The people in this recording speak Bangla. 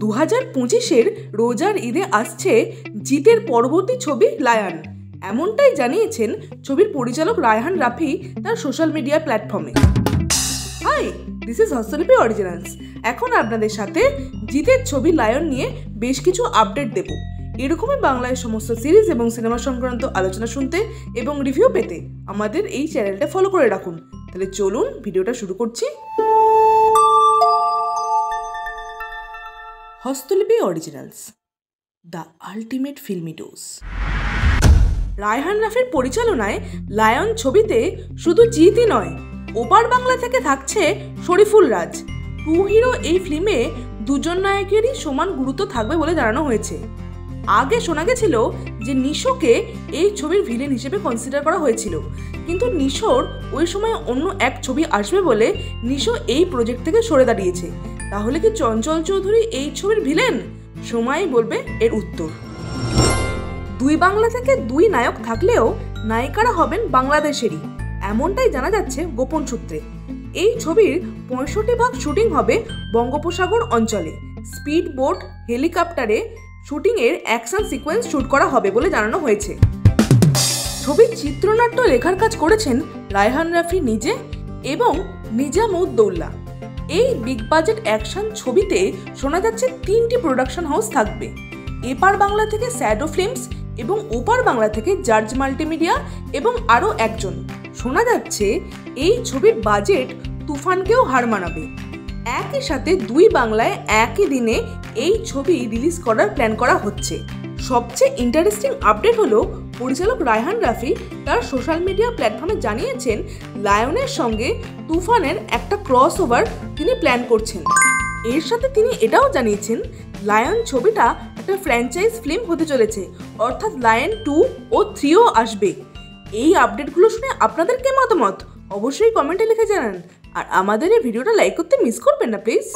2025-এর রোজার ঈদে আসছে জিতের পরবর্তী ছবি লায়ন। এমনটাই জানিয়েছেন ছবির পরিচালক রায়হান রাফি তার সোশ্যাল মিডিয়া প্ল্যাটফর্মে। Hi, this is Hostolipi originals. এখন আপনাদের সাথে জিতের ছবি লায়ন নিয়ে বেশ কিছু আপডেট দেব। এরকমই বাংলায় সমস্ত সিরিজ এবং সিনেমা সংক্রান্ত আলোচনা শুনতে এবং রিভিউ পেতে আমাদের এই চ্যানেলটা ফলো করে রাখুন। তাহলে চলুন ভিডিওটা শুরু করছি। Hostolipi originals, the ultimate filmy dose. Raihan রাফির পরিচালনায় লায়ন ছবিতে শুধু জিতই নয়, ওপার বাংলা থেকে থাকছে শরীফুল রাজ। টু হিরো এই ফিল্মে দুজন নায়কেরই সমান গুরুত্ব থাকবে বলে জানানো হয়েছে। আগে শোনা গেছিল যে নিশোকে এই ছবির ভিলেন হিসেবে কনসিডার করা হয়েছিল, কিন্তু নিশোর ওই সময় অন্য এক ছবি আসবে বলে নিশো এই প্রজেক্ট থেকে সরে দাঁড়িয়েছে। তাহলে কি চঞ্চল চৌধুরী এই ছবির ভিলেন? সময়ই বলবে এর উত্তর। দুই বাংলা থেকে দুই নায়ক থাকলেও নায়িকারা হবেন বাংলাদেশেরই, এমনটাই জানা যাচ্ছে গোপন সূত্রে। এই ছবির 65% শুটিং হবে বঙ্গোপসাগর অঞ্চলে। স্পিড বোট, হেলিকপ্টারে শুটিংয়ের অ্যাকশন সিকোয়েন্স শুট করা হবে বলে জানানো হয়েছে। ছবির চিত্রনাট্য লেখার কাজ করেছেন রায়হান রাফি নিজে এবং নিজামউদ্দৌলা। এই বিগ বাজেট অ্যাকশন ছবিতে শোনা যাচ্ছে 3টি প্রোডাকশন হাউস থাকবে। এপার বাংলা থেকে শ্যাডো ফিল্মস এবং ওপার বাংলা থেকে জার্জ মাল্টিমিডিয়া এবং আরও একজন। শোনা যাচ্ছে এই ছবির বাজেট তুফানকেও হার মানাবে। একই সাথে দুই বাংলায় একই দিনে এই ছবি রিলিজ করার প্ল্যান করা হচ্ছে। সবচেয়ে ইন্টারেস্টিং আপডেট হলো পরিচালক রায়হান রাফি তার সোশ্যাল মিডিয়া প্ল্যাটফর্মে জানিয়েছেন লায়নের সঙ্গে তুফানের একটা ক্রস ওভার তিনি প্ল্যান করছেন। এর সাথে তিনি এটাও জানিয়েছেন লায়ন ছবিটা একটা ফ্র্যাঞ্চাইজ ফিল্ম হতে চলেছে, অর্থাৎ লায়ন 2 ও 3ও আসবে। এই আপডেটগুলো শুনে আপনাদের কি মতামত অবশ্যই কমেন্টে লিখে জানান, আর আমাদের এই ভিডিওটা লাইক করতে মিস করবেন না প্লিজ।